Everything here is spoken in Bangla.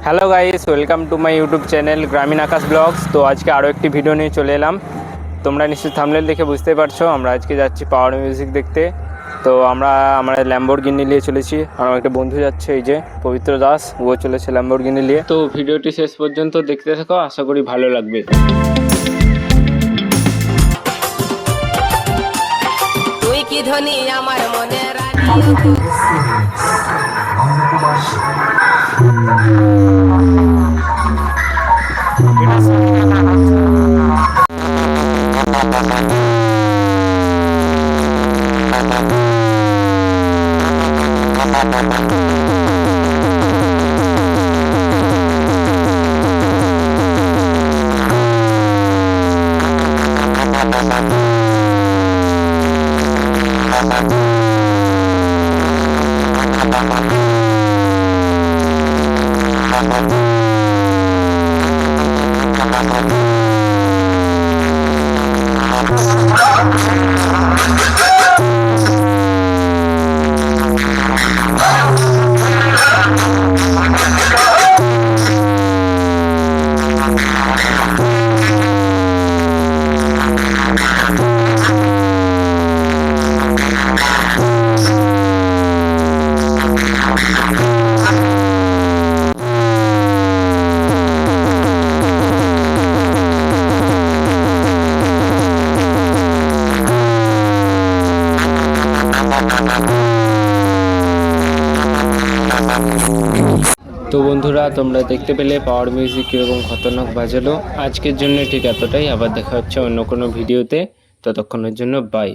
Hello guys, welcome to my YouTube channel গ্রামীণ আকাশ ব্লগস। তো আজকে আরও একটি ভিডিও নিয়ে চলে এলাম। তোমরা নিশ্চয়ই থাম্বনেল দেখে বুঝতেই পারছো আমরা আজকে যাচ্ছি পাওয়ার মিউজিক দেখতে। তো আমরা ল্যাম্বরগিনি নিয়ে চলেছি। আমার একটা বন্ধু যাচ্ছে, এই যে পবিত্র দাস, ও চলেছে ল্যাম্বরগিনি নিয়ে। তো ভিডিওটি শেষ পর্যন্ত দেখতে থাকো, আশা করি ভালো লাগবে। তুই কি ধনী আমার মনে তো বন্ধুরা, তোমরা দেখতে পেলে পাওয়ার মিউজিক কীরকম খতরনাক বাজালো। আজকের জন্য ঠিক এতটাই, আবার দেখা হচ্ছে অন্য কোনো ভিডিওতে। ততক্ষণের জন্য বাই।